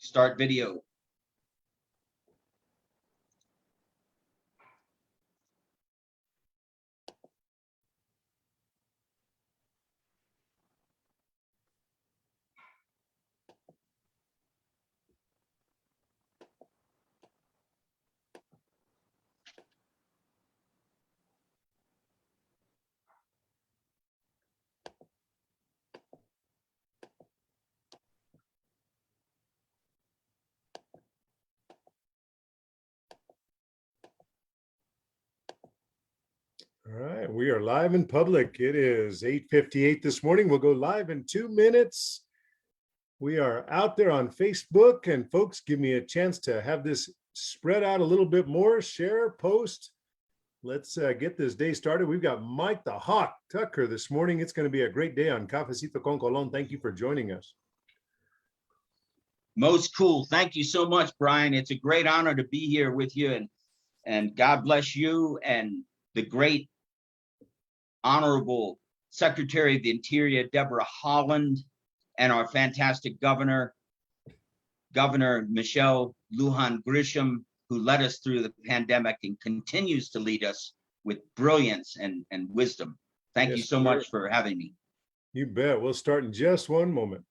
Start video. All right, we are live in public. It is 8:58 this morning. We'll go live in 2 minutes. We are out there on Facebook, and folks, give me a chance to have this spread out a little bit more. Share, post. Let's get this day started. We've got Mike the Hawk Tucker this morning. It's going to be a great day on Cafecito con Colón. Thank you for joining us. Most cool. Thank you so much, Brian. It's a great honor to be here with you, and God bless you and the great Honorable Secretary of the Interior, Deborah Haaland, and our fantastic Governor Michelle Lujan Grisham, who led us through the pandemic and continues to lead us with brilliance and wisdom. Thank you so much for having me. You bet. We'll start in just one moment.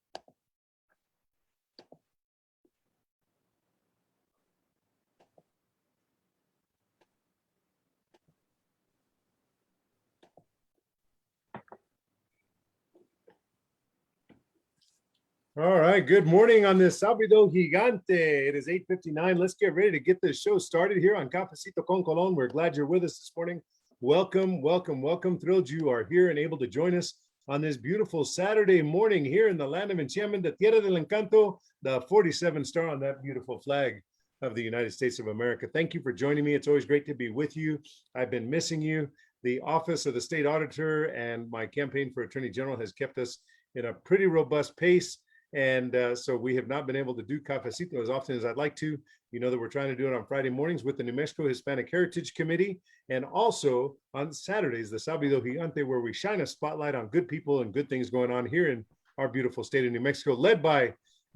All right, good morning on this Sábado Gigante. It is 8:59. Let's get ready to get this show started here on Cafecito con Colón. We're glad you're with us this morning. Welcome, welcome, welcome. Thrilled you are here and able to join us on this beautiful Saturday morning here in the land of enchantment, the Tierra del Encanto, the 47 star on that beautiful flag of the United States of America. Thank you for joining me. It's always great to be with you. I've been missing you. The Office of the State Auditor and my campaign for Attorney General has kept us in a pretty robust pace. And so we have not been able to do Cafecito as often as I'd like to. You know that we're trying to do it on Friday mornings with the New Mexico Hispanic Heritage Committee, and also on Saturdays, the Sábado Gigante, where we shine a spotlight on good people and good things going on here in our beautiful state of New Mexico, led by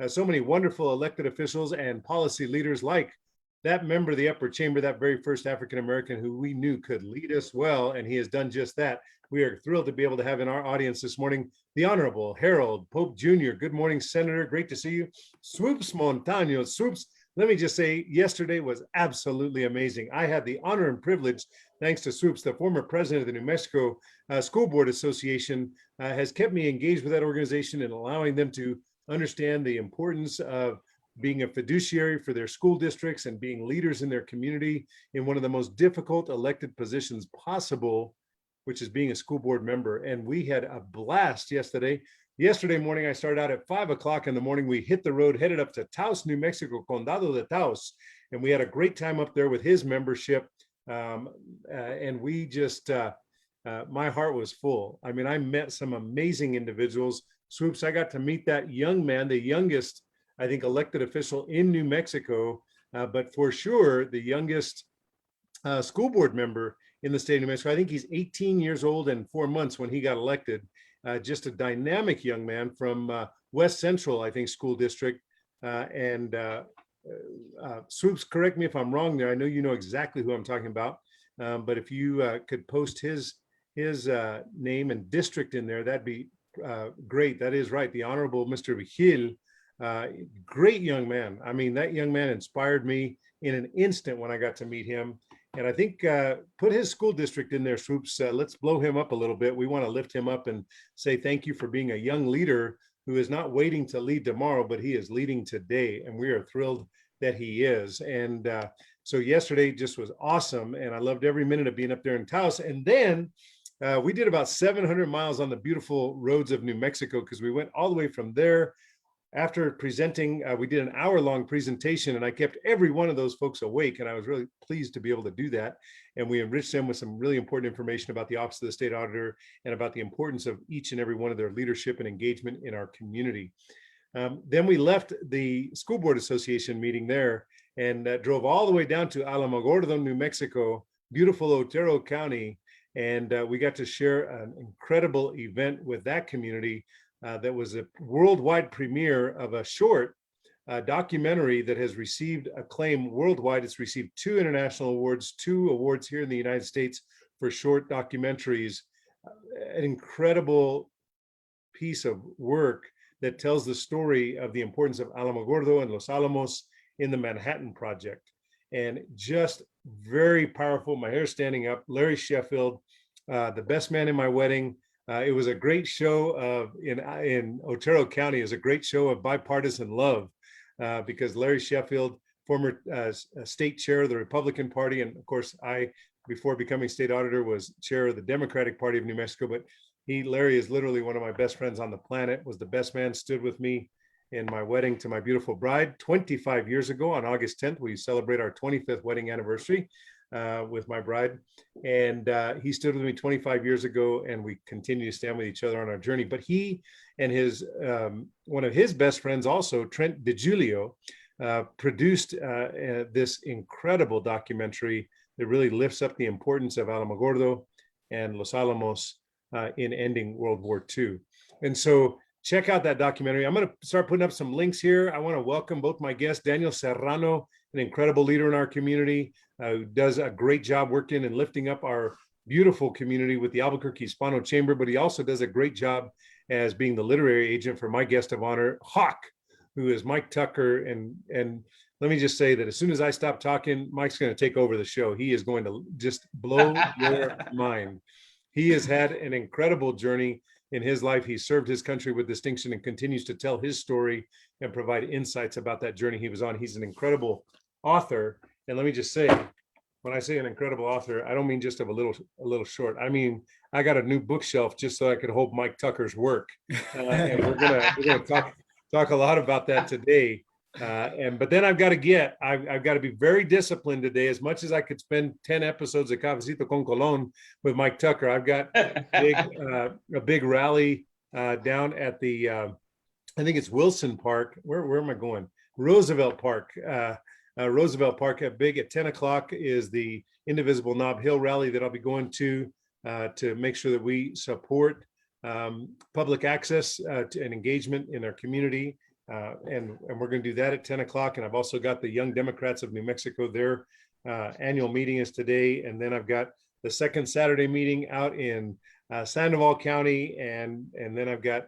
so many wonderful elected officials and policy leaders like that member of the upper chamber, that very first African-American who we knew could lead us well, and he has done just that. We are thrilled to be able to have in our audience this morning the Honorable Harold Pope Jr. Good morning, Senator. Great to see you. Swoops Montaño. Swoops, let me just say, yesterday was absolutely amazing. I had the honor and privilege, thanks to Swoops, the former president of the New Mexico School Board Association, has kept me engaged with that organization and allowing them to understand the importance of being a fiduciary for their school districts and being leaders in their community in one of the most difficult elected positions possible, which is being a school board member. And we had a blast yesterday. Yesterday morning, I started out at 5 o'clock in the morning. We hit the road, headed up to Taos, New Mexico, Condado de Taos. And we had a great time up there with his membership. And we just, my heart was full. I mean, I met some amazing individuals. Swoops, I got to meet that young man, the youngest, I think, elected official in New Mexico, but for sure, the youngest school board member in the state of New Mexico. I think he's 18 years old and 4 months when he got elected. Just a dynamic young man from West Central, I think, school district. Swoops, correct me if I'm wrong there. I know you know exactly who I'm talking about, but if you could post his name and district in there, that'd be great. That is right. The Honorable Mr. Vigil, great young man. I mean, that young man inspired me in an instant when I got to meet him. And I think put his school district in there, Swoops. Let's blow him up a little bit. We want to lift him up and say thank you for being a young leader who is not waiting to lead tomorrow, but he is leading today. And we are thrilled that he is. And so yesterday just was awesome. And I loved every minute of being up there in Taos. And then we did about 700 miles on the beautiful roads of New Mexico, because we went all the way from there. After presenting, we did an hour-long presentation, and I kept every one of those folks awake, and I was really pleased to be able to do that. And we enriched them with some really important information about the Office of the State Auditor and about the importance of each and every one of their leadership and engagement in our community. Then we left the School Board Association meeting there and drove all the way down to Alamogordo, New Mexico, beautiful Otero County, and we got to share an incredible event with that community. That was a worldwide premiere of a short documentary that has received acclaim worldwide. It's received 2 international awards, 2 awards here in the United States for short documentaries. An incredible piece of work that tells the story of the importance of Alamogordo and Los Alamos in the Manhattan Project. And just very powerful. My hair's standing up. Larry Sheffield, the best man in my wedding. It was a great show in Otero County. It was a great show of bipartisan love because Larry Sheffield, former state chair of the Republican Party, and of course I, before becoming state auditor, was chair of the Democratic Party of New Mexico. But Larry is literally one of my best friends on the planet, was the best man, stood with me in my wedding to my beautiful bride 25 years ago. On August 10th, we celebrate our 25th wedding anniversary with my bride. And he stood with me 25 years ago, and we continue to stand with each other on our journey. But he and his one of his best friends also, Trent DiGiulio, produced this incredible documentary that really lifts up the importance of Alamogordo and Los Alamos in ending World War II. And so check out that documentary. I'm going to start putting up some links here. I want to welcome both my guests, Daniel Serrano, an incredible leader in our community, who does a great job working and lifting up our beautiful community with the Albuquerque Hispano Chamber, but he also does a great job as being the literary agent for my guest of honor, Hawk, who is Mike Tucker. And let me just say that as soon as I stop talking, Mike's going to take over the show. He is going to just blow your mind. He has had an incredible journey in his life. He served his country with distinction and continues to tell his story and provide insights about that journey he was on. He's an incredible author. And let me just say, when I say an incredible author, I don't mean just of a little short. I mean, I got a new bookshelf just so I could hold Mike Tucker's work. And we're gonna talk a lot about that today. But then I've got to be very disciplined today. As much as I could spend 10 episodes of Cafecito con Colon with Mike Tucker, I've got a big rally down at the I think it's Wilson Park. Where am I going? Roosevelt Park. Roosevelt Park at 10 o'clock is the Indivisible Nob Hill rally that I'll be going to make sure that we support public access and engagement in our community. And we're going to do that at 10 o'clock. And I've also got the Young Democrats of New Mexico. Their annual meeting is today. And then I've got the second Saturday meeting out in Sandoval County. And then I've got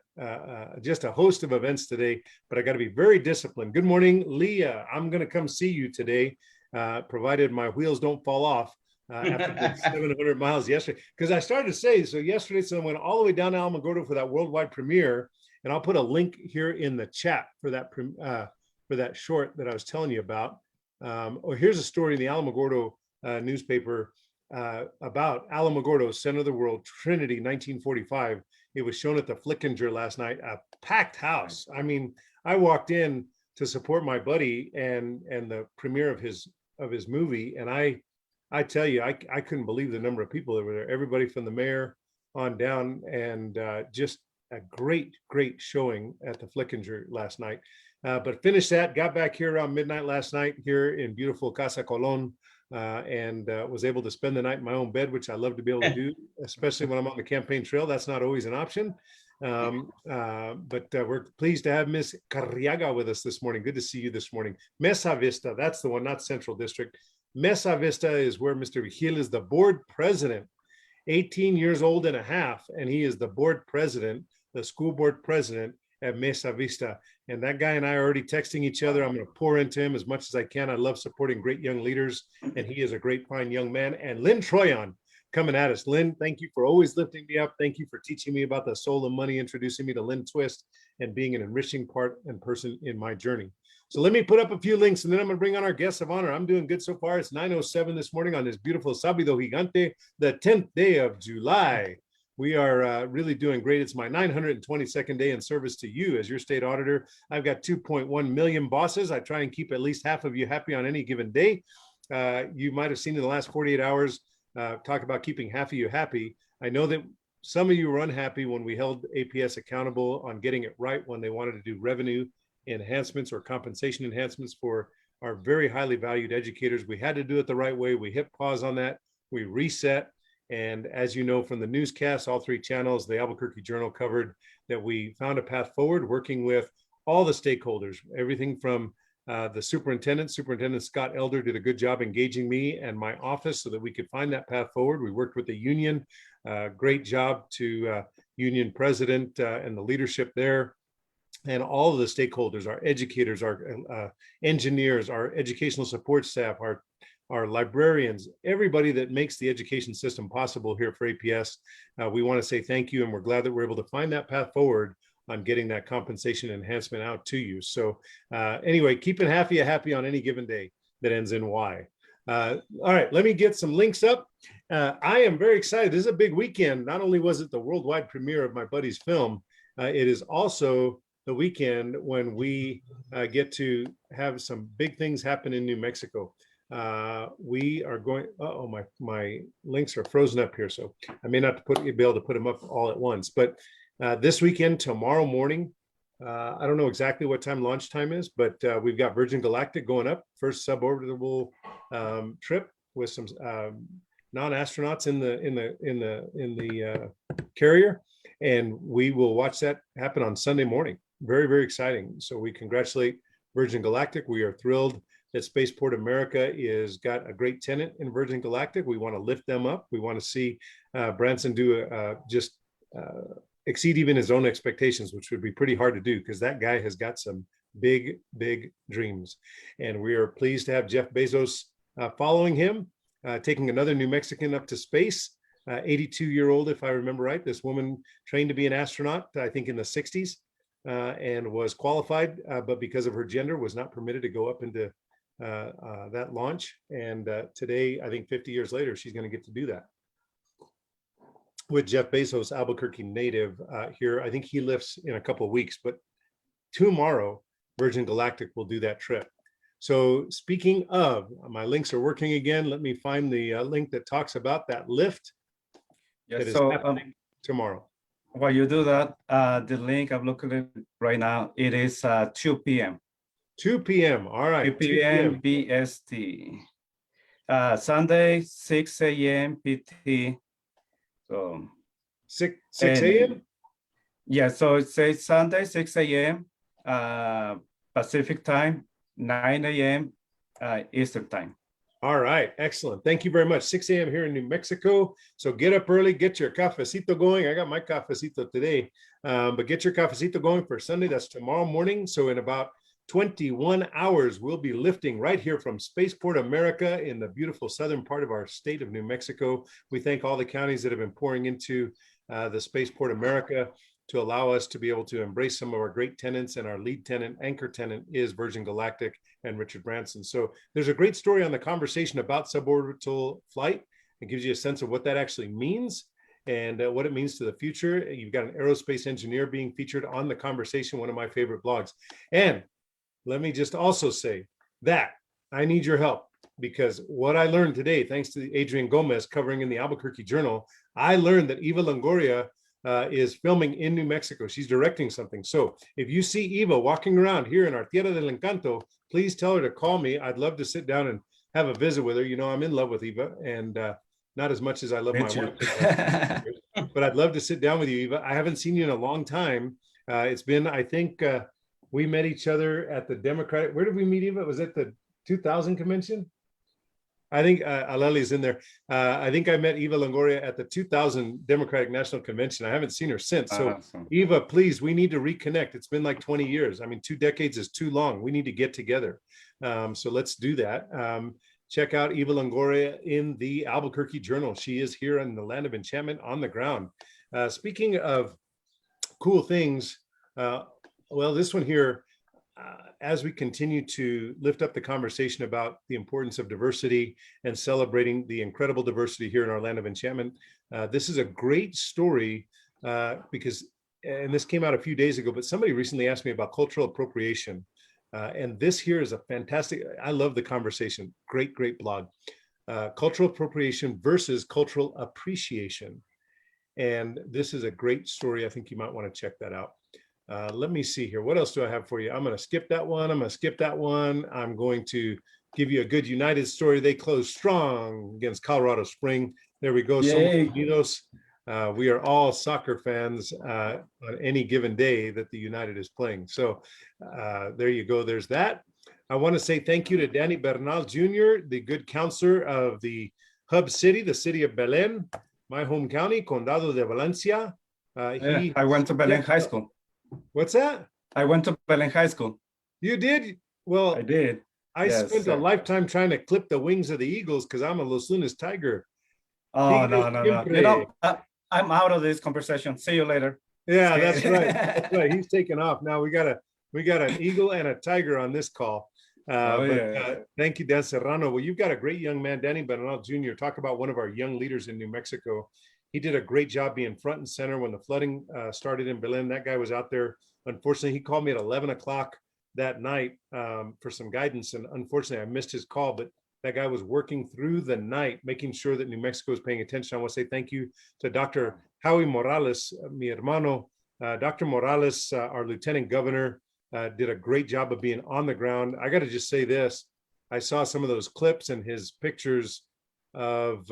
just a host of events today, but I got to be very disciplined. Good morning, Leah. I'm going to come see you today, provided my wheels don't fall off after 700 miles yesterday. Because I started to say, so yesterday, I went all the way down to Alamogordo for that worldwide premiere. And I'll put a link here in the chat for that short that I was telling you about. Here's a story in the Alamogordo newspaper about Alamogordo, Center of the World, Trinity, 1945. It was shown at the Flickinger last night, a packed house. I mean, I walked in to support my buddy and the premiere of his movie, and I tell you, I couldn't believe the number of people that were there. Everybody from the mayor on down, and just a great showing at the Flickinger last night. But finished that, got back here around midnight last night here in beautiful Casa Colon, and was able to spend the night in my own bed, which I love to be able to do, especially when I'm on the campaign trail. That's not always an option. But we're pleased to have Miss Carriaga with us this morning. Good to see you this morning. Mesa Vista, that's the one, not Central District. Mesa Vista is where Mr. Vigil is the board president, 18 years old and a half, and he is the board president, the school board president at Mesa Vista. And that guy and I are already texting each other. I'm going to pour into him as much as I can. I love supporting great young leaders, and he is a great, fine young man. And Lynn Troyon coming at us. Lynn, thank you for always lifting me up. Thank you for teaching me about the soul of money, introducing me to Lynn Twist, and being an enriching part and person in my journey. So let me put up a few links, and then I'm going to bring on our guests of honor. I'm doing good so far. It's 9:07 this morning on this beautiful Sábado Gigante, the 10th day of July. We are really doing great. It's my 922nd day in service to you as your state auditor. I've got 2.1 million bosses. I try and keep at least half of you happy on any given day. You might have seen in the last 48 hours, talk about keeping half of you happy. I know that some of you were unhappy when we held APS accountable on getting it right when they wanted to do revenue enhancements or compensation enhancements for our very highly valued educators. We had to do it the right way. We hit pause on that. We reset. And as you know from the newscasts, all three channels, the Albuquerque Journal covered that we found a path forward, working with all the stakeholders, everything from the Superintendent Scott Elder did a good job engaging me and my office so that we could find that path forward. We worked with the union, great job to union president and the leadership there, and all of the stakeholders, our educators, our engineers, our educational support staff, our librarians, everybody that makes the education system possible here for APS. We want to say thank you, and we're glad that we're able to find that path forward on getting that compensation enhancement out to you. So anyway, keeping happy on any given day that ends in Y. All right, let me get some links up. I am very excited. This is a big weekend. Not only was it the worldwide premiere of my buddy's film, it is also the weekend when we get to have some big things happen in New Mexico. We are going, my links are frozen up here, so I may not be able to put them up all at once, but this weekend, tomorrow morning, I don't know exactly what time launch time is, but we've got Virgin Galactic going up, first suborbital trip with some non-astronauts in the carrier, and we will watch that happen on Sunday morning. Very, very exciting. So we congratulate Virgin Galactic. We are thrilled that Spaceport America is got a great tenant in Virgin Galactic. We want to lift them up. We want to see Branson do exceed even his own expectations, which would be pretty hard to do because that guy has got some big, big dreams. And we are pleased to have Jeff Bezos following him, taking another New Mexican up to space. 82-year-old, if I remember right. This woman trained to be an astronaut, I think in the 60s, and was qualified, but because of her gender was not permitted to go up into that launch. And today, I think 50 years later, she's going to get to do that. With Jeff Bezos, Albuquerque native here. I think he lifts in a couple of weeks, but tomorrow, Virgin Galactic will do that trip. So speaking of, my links are working again. Let me find the link that talks about that lift. Yes, that is so happening tomorrow. while you do that, the link I'm looking at right now, it is 2 p.m. 2 p.m. All right. 2 p.m. BST. Sunday, 6 a.m. PT. So 6 a.m. Yeah, so it says Sunday, 6 a.m. Pacific time, 9 a.m. Eastern time. All right, excellent. Thank you very much. 6 a.m. here in New Mexico. So get up early, get your cafecito going. I got my cafecito today, but get your cafecito going for Sunday. That's tomorrow morning. So in about 21 hours, we'll be lifting right here from Spaceport America in the beautiful southern part of our state of New Mexico. We thank all the counties that have been pouring into the Spaceport America to allow us to be able to embrace some of our great tenants, and our lead tenant, anchor tenant, is Virgin Galactic and Richard Branson. So there's a great story on the conversation about suborbital flight. It gives you a sense of what that actually means and what it means to the future. You've got an aerospace engineer being featured on the conversation, one of my favorite blogs. And let me just also say that I need your help, because what I learned today, thanks to Adrian Gomez covering in the Albuquerque Journal, I learned that Eva Longoria is filming in New Mexico. She's directing something. So if you see Eva walking around here in our Tierra del Encanto, please tell her to call me. I'd love to sit down and have a visit with her. You know, I'm in love with Eva, and not as much as I love my wife, but I'd love to sit down with you, Eva. I haven't seen you in a long time. It's been, I think we met each other at the Democratic, where did we meet, Eva? Was it the 2000 convention? I think Aleli is in there. I think I met Eva Longoria at the 2000 Democratic National Convention. I haven't seen her since. So Awesome. Eva, please, we need to reconnect. It's been like 20 years. I mean, 2 decades is too long. We need to get together. So let's do that. Check out Eva Longoria in the Albuquerque Journal. She is here in the land of enchantment on the ground. Speaking of cool things, well, this one here, as we continue to lift up the conversation about the importance of diversity and celebrating the incredible diversity here in our land of enchantment, this is a great story because, and this came out a few days ago, but somebody recently asked me about cultural appropriation. And this here is a fantastic, I love the conversation. Great, great blog. Cultural appropriation versus cultural appreciation. And this is a great story. I think you might want to check that out. Let me see here. What else do I have for you? I'm going to skip that one. I'm going to skip that one. I'm going to give you a good United story. They closed strong against Colorado Spring. There we go. Somos Unidos. We are all soccer fans on any given day that the United is playing. So there you go. There's that. I want to say thank you to Danny Bernal Jr., the good counselor of the hub city, the city of Belen, my home county, Condado de Valencia. I went to Belen High School. What's that? I went to Belen High School. You did? Well, I did. I Yes, spent a sir. lifetime trying to clip the wings of the Eagles because I'm a Los Lunas Tiger. Oh, Tigres no. siempre. You know, I'm out of this conversation. See you later. Yeah, that's right. That's right. He's taking off now. We got an eagle and a tiger on this call. Thank you, Dan Serrano. Well, you've got a great young man, Danny Bernal Jr. Talk about one of our young leaders in New Mexico. He did a great job being front and center when the flooding started in Belen. That guy was out there. Unfortunately, he called me at 11 o'clock that night for some guidance, and unfortunately, I missed his call. But that guy was working through the night, making sure that New Mexico is paying attention. I want to say thank you to Dr. Howie Morales, mi hermano. Dr. Morales, our lieutenant governor, did a great job of being on the ground. I got to just say this. I saw some of those clips and his pictures of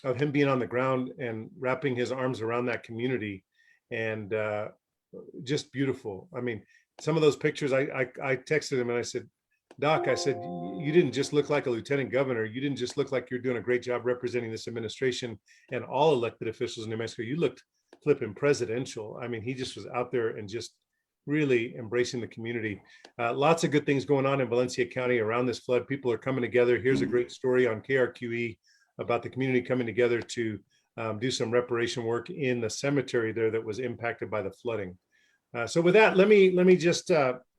him being on the ground and wrapping his arms around that community, and just beautiful. I mean, some of those pictures, I texted him and I said, Doc, I said, you didn't just look like a lieutenant governor. You didn't just look like you're doing a great job representing this administration and all elected officials in New Mexico. You looked flipping presidential. I mean, he just was out there and just really embracing the community. Lots of good things going on in Valencia County around this flood. People are coming together. Here's a great story on KRQE about the community coming together to do some reparation work in the cemetery there that was impacted by the flooding. So with that, let me just,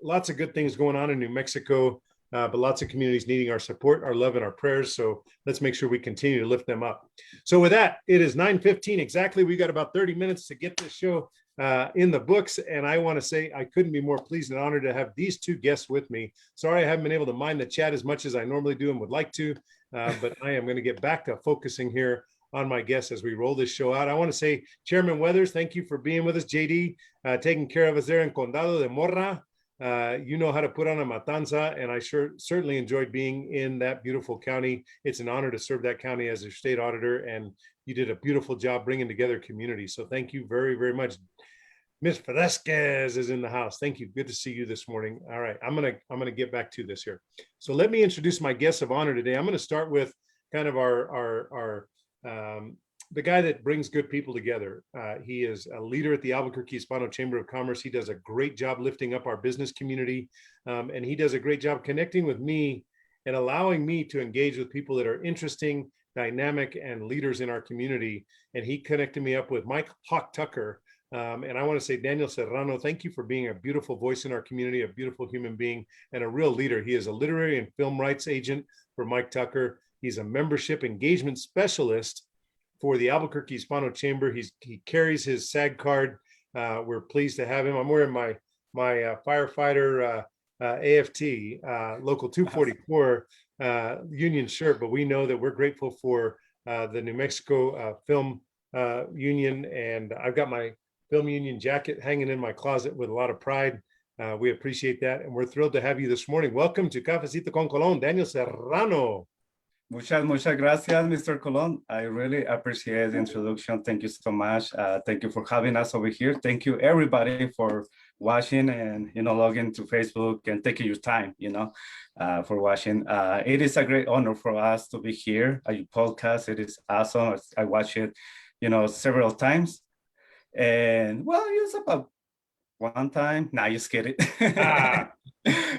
lots of good things going on in New Mexico, but lots of communities needing our support, our love, and our prayers. So let's make sure we continue to lift them up. So with that, it is 9:15 exactly. We got about 30 minutes to get this show in the books. And I want to say I couldn't be more pleased and honored to have these two guests with me. Sorry, I haven't been able to mind the chat as much as I normally do and would like to, but I am going to get back to focusing here on my guests as we roll this show out. I want to say, Chairman Weathers, thank you for being with us. JD, taking care of us there in Condado de Morra. You know how to put on a matanza, and I certainly enjoyed being in that beautiful county. It's an honor to serve that county as your state auditor, and you did a beautiful job bringing together community. So thank you very, very much. Ms. Fresquez is in the house. Thank you. Good to see you this morning. All right, I'm gonna get back to this here. So let me introduce my guests of honor today. I'm going to start with kind of the guy that brings good people together. He is a leader at the Albuquerque Hispano Chamber of Commerce. He does a great job lifting up our business community, and he does a great job connecting with me and allowing me to engage with people that are interesting, dynamic, and leaders in our community. And he connected me up with Mike Hawk Tucker. And I want to say, Daniel Serrano, thank you for being a beautiful voice in our community, a beautiful human being, and a real leader. He is a literary and film rights agent for Mike Tucker. He's a membership engagement specialist for the Albuquerque Hispano Chamber. He carries his SAG card. We're pleased to have him. I'm wearing my firefighter AFT local 244 union shirt, but we know that we're grateful for the New Mexico Film Union, and I've got my Film Union jacket hanging in my closet with a lot of pride. We appreciate that, and we're thrilled to have you this morning. Welcome to Cafecito con Colón, Daniel Serrano. Muchas gracias, Mr. Colon. I really appreciate the introduction. Thank you so much. Thank you for having us over here. Thank you, everybody, for watching and, logging to Facebook and taking your time, for watching. It is a great honor for us to be here at your podcast. It is awesome. I watch it, several times. And, well, it's about one time. Nah, just kidding.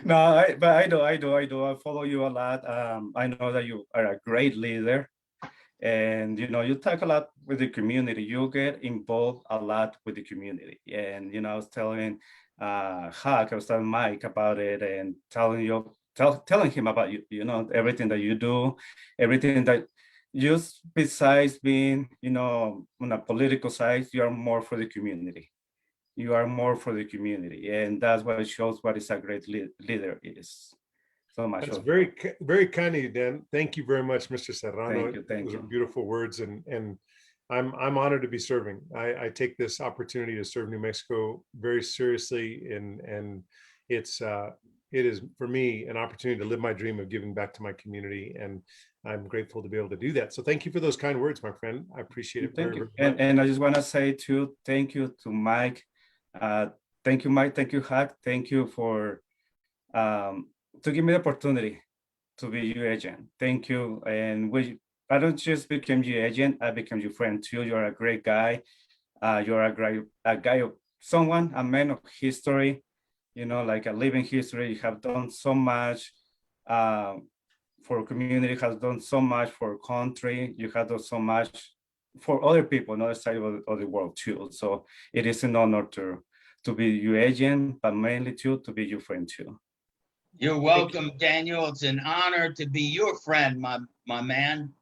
No, but I do. I follow you a lot. I know that you are a great leader, and you talk a lot with the community. You get involved a lot with the community, and I was telling Huck, I was telling Mike about it, and telling him about you. Everything that you do, everything that just besides being on a political side, you are more for the community. You are more for the community, and that's what it shows what is a great leader is. So much. That's very, very kind of you, Dan. Thank you very much, Mr. Serrano. Thank you. Those are beautiful words, and I'm honored to be serving. I take this opportunity to serve New Mexico very seriously, and it's it is for me an opportunity to live my dream of giving back to my community, and I'm grateful to be able to do that. So thank you for those kind words, my friend. I appreciate it Thank very, you. very much. And I just want to say too, thank you to Mike. Thank you, Mike. Thank you, Hack. Thank you for to give me the opportunity to be your agent. Thank you. And I don't just become your agent, I become your friend too. You're a great guy. You're a guy of someone, a man of history, like a living history. You have done so much for community, has done so much for country. You have done so much for other people on the other side of the world too. So it is an honor to be your agent, but mainly too, to be your friend too. You're welcome, Daniel. It's an honor to be your friend, my man.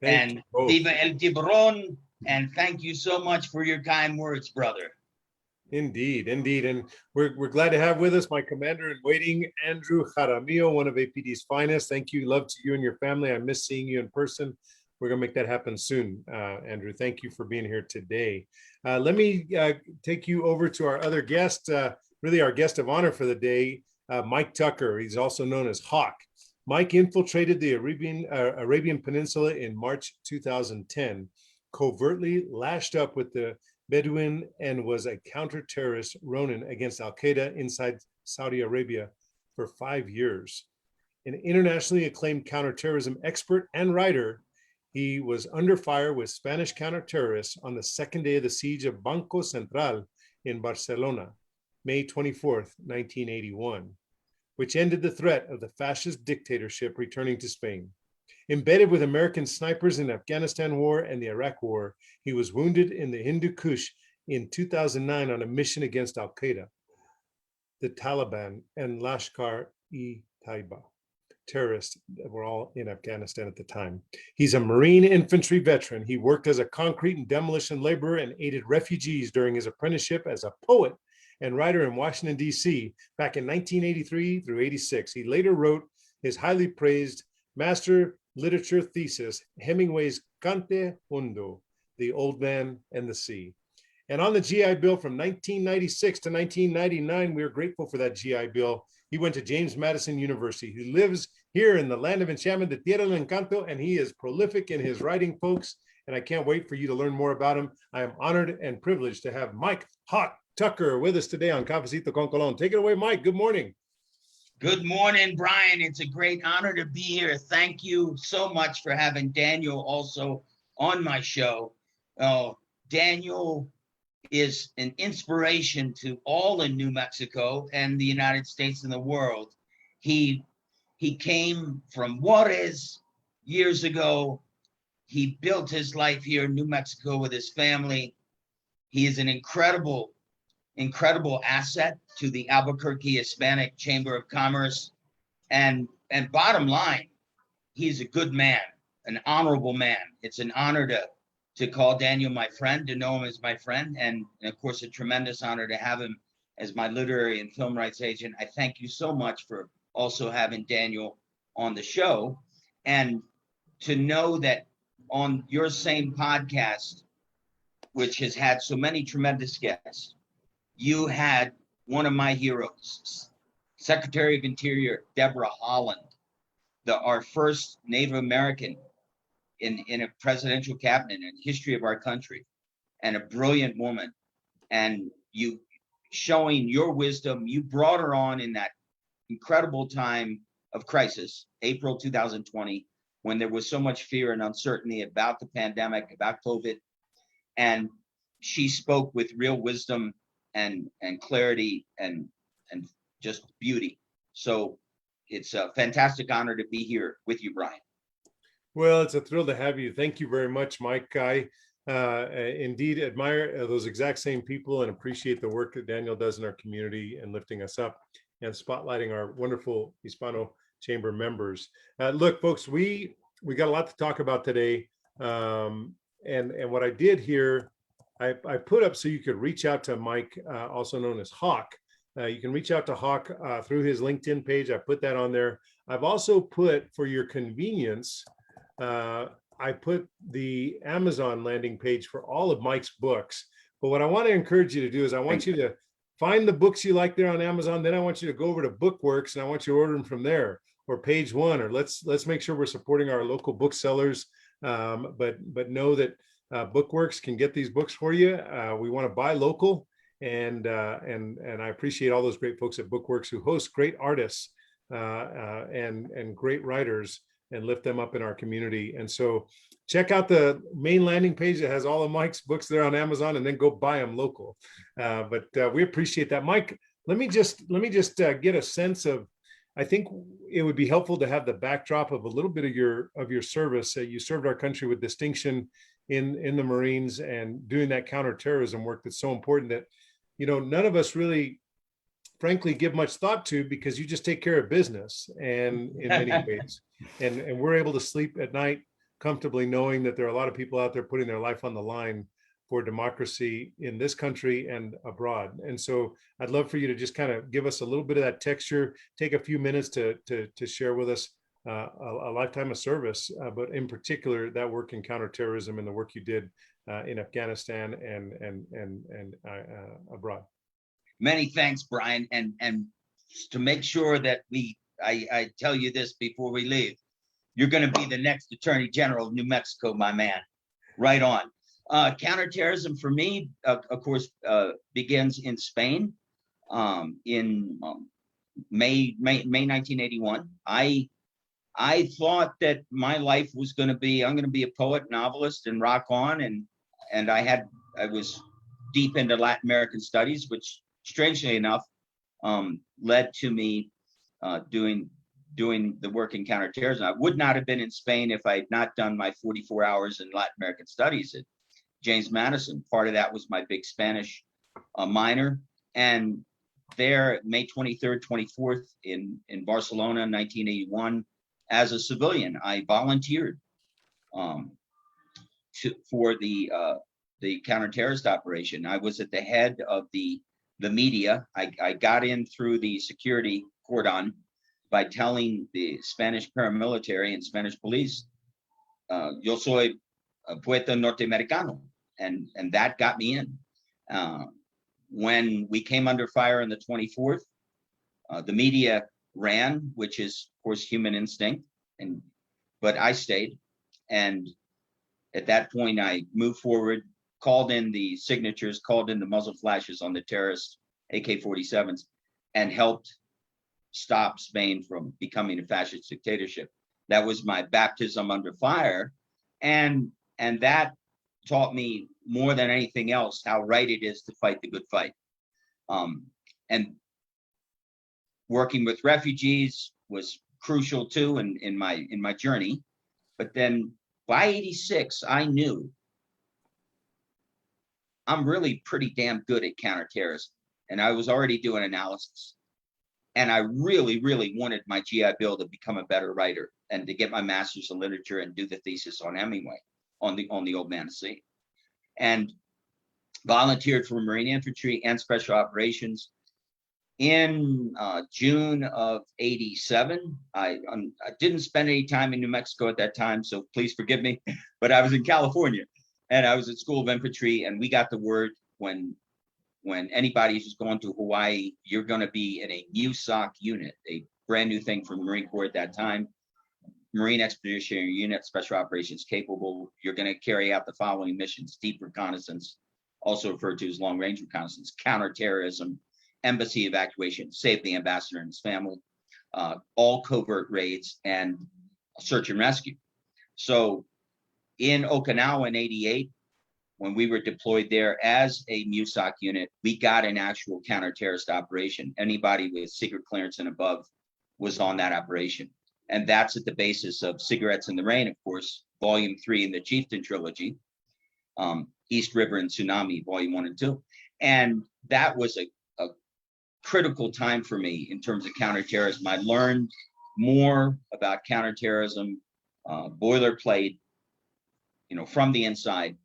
Thank you And both. Viva el Tiburon. And thank you so much for your kind words, brother. Indeed, indeed. And we're glad to have with us my commander in waiting, Andrew Jaramillo, one of APD's finest. Thank you. Love to you and your family. I miss seeing you in person. We're going to make that happen soon. Andrew, thank you for being here today. Let me take you over to our other guest, really our guest of honor for the day, Mike Tucker. He's also known as Hawk. Mike infiltrated the Arabian Peninsula in March 2010, covertly lashed up with the Bedouin, and was a counter-terrorist Ronin against Al-Qaeda inside Saudi Arabia for 5 years. An internationally acclaimed counterterrorism expert and writer, he was under fire with Spanish counter-terrorists on the second day of the siege of Banco Central in Barcelona, May 24th, 1981, which ended the threat of the fascist dictatorship returning to Spain. Embedded with American snipers in the Afghanistan War and the Iraq War, he was wounded in the Hindu Kush in 2009 on a mission against Al-Qaeda, the Taliban, and Lashkar-e-Taiba. Terrorists that were all in Afghanistan at the time. He's a Marine infantry veteran. He worked as a concrete and demolition laborer and aided refugees during his apprenticeship as a poet and writer in Washington, D.C. back in 1983 through 86. He later wrote his highly praised master literature thesis, Hemingway's Cante Hundo, The Old Man and the Sea. And on the GI Bill from 1996 to 1999, we are grateful for that GI Bill. He went to James Madison University. He lives here in the land of enchantment, the Tierra del Encanto, and he is prolific in his writing, folks. And I can't wait for you to learn more about him. I am honored and privileged to have Mike Hawk Tucker with us today on Cafecito con Colon. Take it away, Mike. Good morning. Good morning, Brian. It's a great honor to be here. Thank you so much for having Daniel also on my show. Daniel is an inspiration to all in New Mexico and the United States and the world. He came from Juarez years ago. He built his life here in New Mexico with his family. He is an incredible asset to the Albuquerque Hispanic Chamber of Commerce. And bottom line, he's a good man, an honorable man. It's an honor to call Daniel my friend, to know him as my friend, and of course, a tremendous honor to have him as my literary and film rights agent. I thank you so much for also having Daniel on the show, and to know that on your same podcast, which has had so many tremendous guests, you had one of my heroes, Secretary of Interior Deborah Haaland, our first Native American in a presidential cabinet in the history of our country, and a brilliant woman. And you showing your wisdom, you brought her on in that incredible time of crisis, April 2020, when there was so much fear and uncertainty about the pandemic, about COVID. And she spoke with real wisdom and clarity and just beauty. So it's a fantastic honor to be here with you, Brian. Well, it's a thrill to have you. Thank you very much, Mike. I indeed admire those exact same people and appreciate the work that Daniel does in our community and lifting us up and spotlighting our wonderful Hispano Chamber members. Look, folks, we got a lot to talk about today. And what I did here, I put up so you could reach out to Mike, also known as Hawk. You can reach out to Hawk through his LinkedIn page. I put that on there. I've also put, for your convenience, I put the Amazon landing page for all of Mike's books. But what I want to encourage you to do is I want you to find the books you like there on Amazon. Then I want you to go over to Bookworks and I want you to order them from there, or Page One, or let's make sure we're supporting our local booksellers. But know that Bookworks can get these books for you. We want to buy local, and I appreciate all those great folks at Bookworks who host great artists and great writers and lift them up in our community. And so check out the main landing page that has all of Mike's books there on Amazon, and then go buy them local. But we appreciate that. Mike, let me just get a sense of, I think it would be helpful to have the backdrop of a little bit of your service. You served our country with distinction in the Marines and doing that counterterrorism work that's so important that, none of us really, frankly, give much thought to, because you just take care of business and in many ways. And we're able to sleep at night comfortably knowing that there are a lot of people out there putting their life on the line for democracy in this country and abroad. And so I'd love for you to just kind of give us a little bit of that texture, take a few minutes to share with us a lifetime of service, but in particular that work in counterterrorism and the work you did in Afghanistan and abroad. Many thanks, Brian. And to make sure that I tell you this before we leave, you're going to be the next Attorney General of New Mexico, my man. Right on. Counterterrorism for me, of course, begins in Spain in May 1981. I thought that my life was going to be, I'm going to be a poet, novelist, and rock on. And I was deep into Latin American studies, which strangely enough led to me doing the work in counterterrorism. I would not have been in Spain if I had not done my 44 hours in Latin American studies at James Madison. Part of that was my big Spanish minor. And there, May 23rd, 24th in Barcelona, 1981, as a civilian, I volunteered for the counterterrorist operation. I was at the head of the media. I got in through the security cordon by telling the Spanish paramilitary and Spanish police, yo soy poeta norteamericano, and that got me in. When we came under fire on the 24th, the media ran, which is, of course, human instinct, but I stayed. And at that point, I moved forward, called in the signatures, called in the muzzle flashes on the terrorist AK-47s, and helped stop Spain from becoming a fascist dictatorship. That was my baptism under fire. And that taught me more than anything else how right it is to fight the good fight. And working with refugees was crucial too in my journey. But then by 86, I knew I'm really pretty damn good at counterterrorism. And I was already doing analysis. And I really, really wanted my GI Bill to become a better writer and to get my master's in literature and do the thesis on Hemingway, on the Old Man of Sea. And volunteered for Marine Infantry and Special Operations. In June of 87, I didn't spend any time in New Mexico at that time, so please forgive me, but I was in California and I was at School of Infantry, and we got the word when anybody who's going to Hawaii, you're going to be in a MUSOC unit, a brand new thing from the Marine Corps at that time, Marine Expeditionary Unit, Special Operations Capable. You're going to carry out the following missions: deep reconnaissance, also referred to as long range reconnaissance, counterterrorism, embassy evacuation, save the ambassador and his family, all covert raids, and search and rescue. So in Okinawa in 88, when we were deployed there as a MUSOC unit, we got an actual counter-terrorist operation. Anybody with secret clearance and above was on that operation. And that's at the basis of Cigarettes in the Rain, of course, Volume 3 in the Chieftain trilogy, East River and Tsunami, Volume 1 and 2. And that was a critical time for me in terms of counterterrorism. I learned more about counterterrorism, boilerplate, from the inside,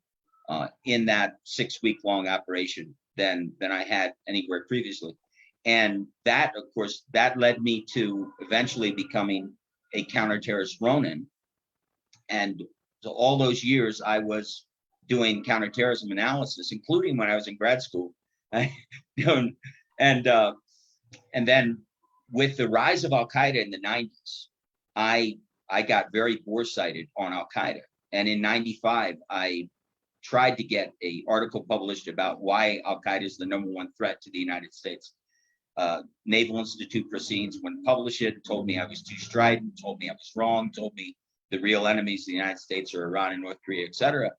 in that 6-week-long operation than I had anywhere previously. And that, of course, that led me to eventually becoming a counterterrorist Ronin. And so all those years I was doing counterterrorism analysis, including when I was in grad school. And then with the rise of Al Qaeda in the 90s, I got very foresighted on Al Qaeda. And in 95, I tried to get an article published about why Al Qaeda is the number one threat to the United States. Naval Institute proceedings wouldn't publish it, told me I was too strident, told me I was wrong, told me the real enemies of the United States are Iran and North Korea, et cetera.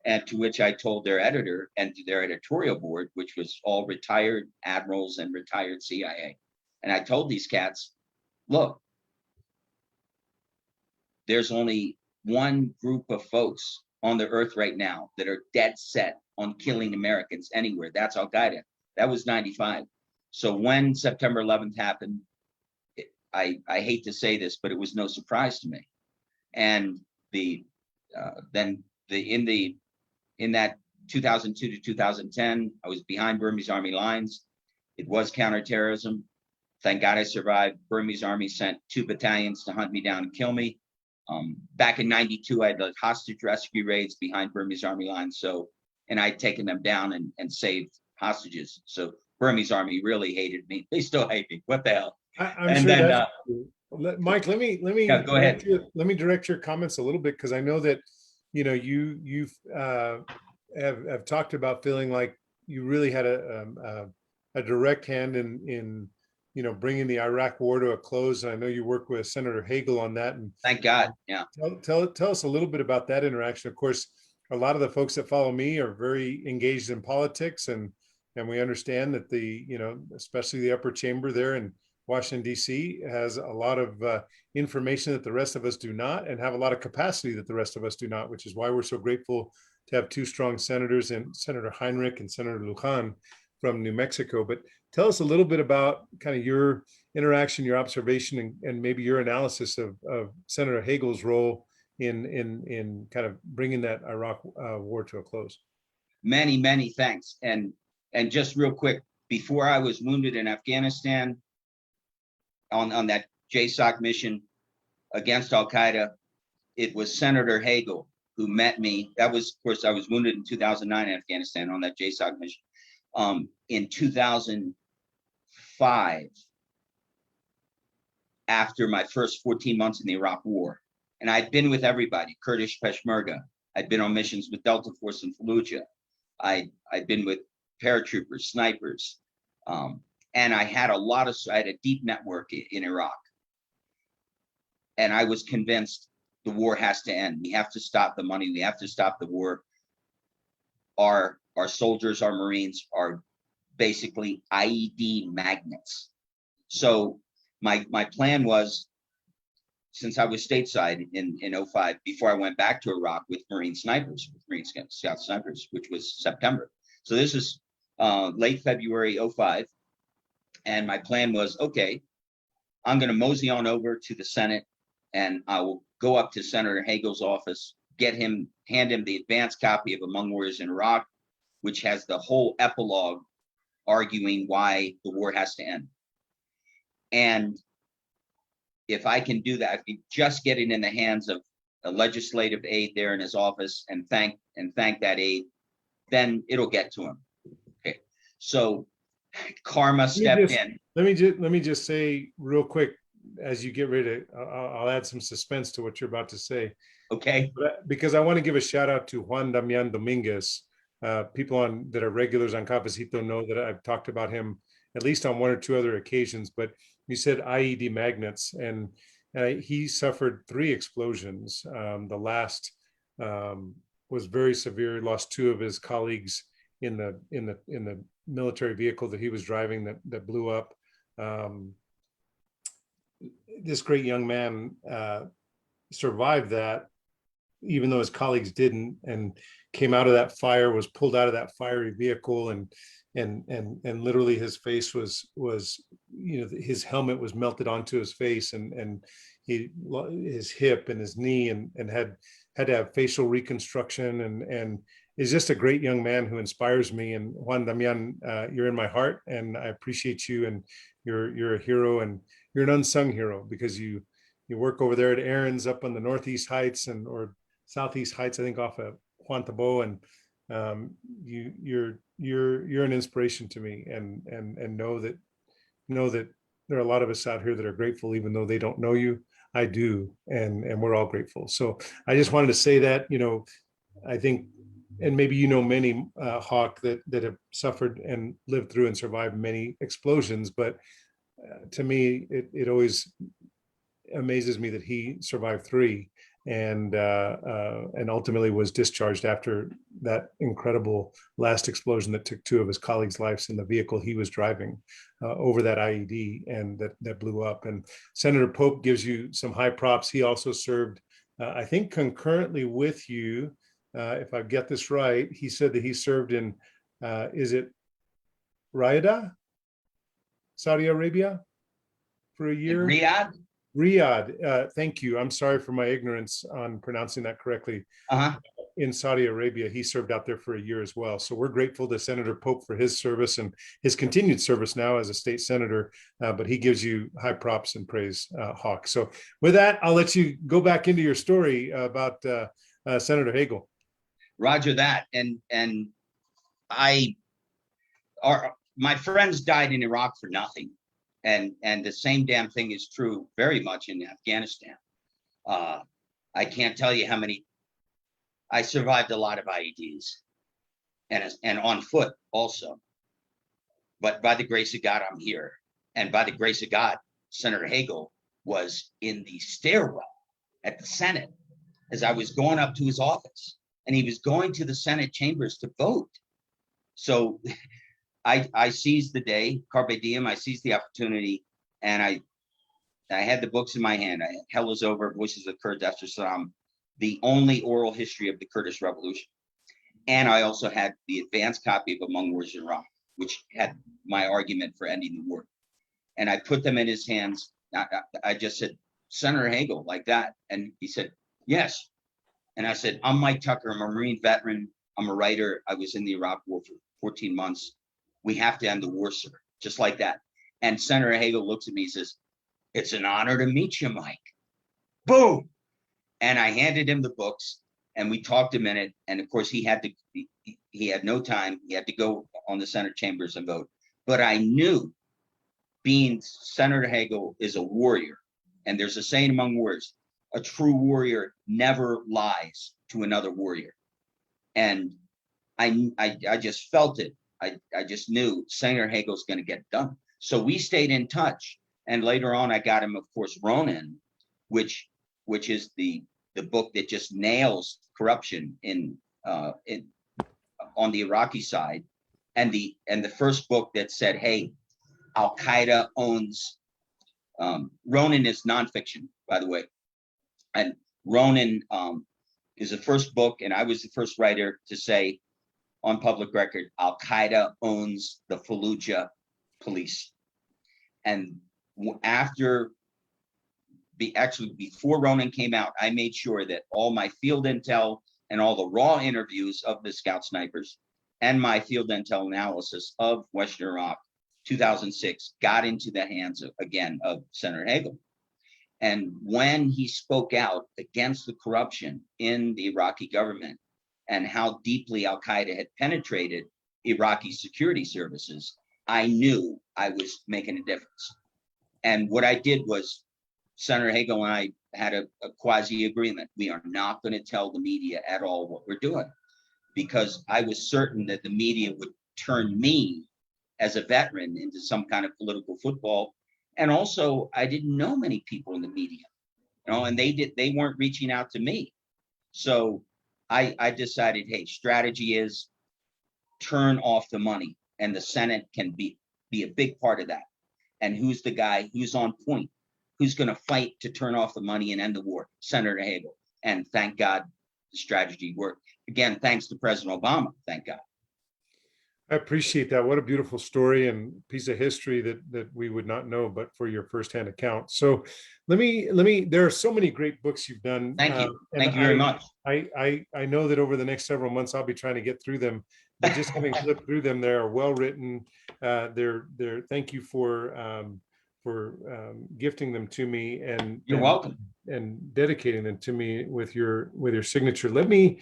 And to which I told their editor and to their editorial board, which was all retired admirals and retired CIA. And I told these cats, look, there's only one group of folks on the earth right now that are dead set on killing Americans anywhere. That's Al Qaeda. That was 95. So when September 11th happened, I hate to say this, but it was no surprise to me. And in that 2002 to 2010, I was behind Burmese Army lines. It was counterterrorism. Thank God I survived. Burmese Army sent 2 battalions to hunt me down and kill me. Back in 92, I had the hostage rescue raids behind Burmese Army lines. And I'd taken them down and saved hostages. So Burmese Army really hated me. They still hate me. What the hell? I'm sure that's Mike, let me yeah, go ahead. let me direct your comments a little bit, because I know that you've have talked about feeling like you really had a direct hand in bringing the Iraq war to a close. And I know you worked with Senator Hagel on that. And thank God. Yeah. Tell us a little bit about that interaction. Of course, a lot of the folks that follow me are very engaged in politics, and we understand that especially the upper chamber there in Washington, D.C. has a lot of information that the rest of us do not, and have a lot of capacity that the rest of us do not, which is why we're so grateful to have 2 strong senators, and Senator Heinrich and Senator Lujan from New Mexico. But tell us a little bit about kind of your interaction, your observation, and maybe your analysis of Senator Hagel's role in kind of bringing that Iraq war to a close. Many, many thanks. And just real quick, before I was wounded in Afghanistan on that JSOC mission against Al Qaeda, it was Senator Hagel who met me. That was, of course, I was wounded in 2009 in Afghanistan on that JSOC mission. In 2005, after my first 14 months in the Iraq War, and I'd been with everybody, Kurdish Peshmerga. I'd been on missions with Delta Force in Fallujah. I'd been with paratroopers, snipers, and I had a deep network in Iraq. And I was convinced the war has to end. We have to stop the money. We have to stop the war. Our soldiers, our Marines are basically IED magnets. So my plan was, since I was stateside in 05, before I went back to Iraq with Marine snipers, with Marine Scout snipers, which was September. So this is late February 05. And my plan was, okay, I'm going to mosey on over to the Senate, and I will go up to Senator Hagel's office, hand him the advanced copy of Among Warriors in Iraq, which has the whole epilogue arguing why the war has to end. And if I can do that, if you just get it in the hands of a legislative aide there in his office and thank that aide, then it'll get to him. Okay. So karma stepped in. Let me just say real quick, as you get ready to, I'll add some suspense to what you're about to say. Okay. Because I want to give a shout out to Juan Damian Dominguez. People that are regulars on Cafecito know that I've talked about him at least on 1 or 2 other occasions, but you said IED magnets, and he suffered 3 explosions. The last was very severe. Lost 2 of his colleagues in the military vehicle that he was driving that blew up. This great young man survived that, even though his colleagues didn't, and came out of that fire, was pulled out of that fiery vehicle, and literally his face was his helmet was melted onto his face, and his hip and his knee, and had to have facial reconstruction, and is just a great young man who inspires me. And Juan Damian, you're in my heart, and I appreciate you, and you're a hero, and you're an unsung hero, because you work over there at Aaron's up on the Northeast Heights or Southeast Heights, I think, off of Juan Tabo, and you're you're an inspiration to me, and know that there are a lot of us out here that are grateful, even though they don't know you. I do, and we're all grateful. So I just wanted to say that, I think, and maybe many, Hawk, that have suffered and lived through and survived many explosions, but to me, it always amazes me that he survived three, and ultimately was discharged after that incredible last explosion that took two of his colleagues' lives in the vehicle he was driving over that IED, and that blew up. And Senator Pope gives you some high props. He also served, I think, concurrently with you. If I get this right, he said that he served in, is it Riyadh, Saudi Arabia, for a year? Riyadh? Riyadh, thank you. I'm sorry for my ignorance on pronouncing that correctly. Uh-huh. In Saudi Arabia, he served out there for a year as well. So we're grateful to Senator Pope for his service and his continued service now as a state senator, but he gives you high props and praise, Hawk. So with that, I'll let you go back into your story about Senator Hagel. Roger that. And my friends died in Iraq for nothing. And the same damn thing is true very much in Afghanistan. I can't tell you how many. I survived a lot of IEDs, and on foot also. But by the grace of God, I'm here. And by the grace of God, Senator Hagel was in the stairwell at the Senate as I was going up to his office, and he was going to the Senate chambers to vote. So I seized the day, carpe diem. I seized the opportunity, and I had the books in my hand. I had Hell is Over, Voices of Kurds After Saddam, the only oral history of the Kurdish Revolution. And I also had the advanced copy of Among Wars in Iraq, which had my argument for ending the war. And I put them in his hands. I just said, Senator Hagel, like that. And he said, yes. And I said, I'm Mike Tucker. I'm a Marine veteran. I'm a writer. I was in the Iraq War for 14 months. We have to end the war, sir. Just like that. And Senator Hagel looks at me and says, it's an honor to meet you, Mike. Boom. And I handed him the books, and we talked a minute. And of course, he had no time. He had to go on the Senate chambers and vote. But I knew, being Senator Hagel is a warrior. And there's a saying among warriors, a true warrior never lies to another warrior. And I just felt it. I just knew Senator Hagel's going to get done. So we stayed in touch. And later on, I got him, of course, Ronin, which is the book that just nails corruption on the Iraqi side, and the first book that said, hey, Al Qaeda owns. Ronin is nonfiction, by the way, and Ronin is the first book, and I was the first writer to say on public record, Al Qaeda owns the Fallujah police. And before Ronin came out, I made sure that all my field intel and all the raw interviews of the scout snipers and my field intel analysis of Western Iraq 2006 got into the hands of Senator Hagel. And when he spoke out against the corruption in the Iraqi government and how deeply Al Qaeda had penetrated Iraqi security services, I knew I was making a difference. And what I did was, Senator Hagel and I had a quasi agreement. We are not going to tell the media at all what we're doing, because I was certain that the media would turn me as a veteran into some kind of political football. And also, I didn't know many people in the media, and they weren't reaching out to me. So I decided, hey, strategy is turn off the money, and the Senate can be a big part of that. And who's the guy who's on point, who's going to fight to turn off the money and end the war? Senator Hagel. And thank God the strategy worked. Again, thanks to President Obama. Thank God. I appreciate that. What a beautiful story and piece of history that we would not know, but for your firsthand account. So let me, there are so many great books you've done. Thank you. Thank you very much. I know that over the next several months, I'll be trying to get through them, but just having flipped through them, they are well written. Thank you for gifting them to me, and you're welcome, and dedicating them to me with your signature. Let me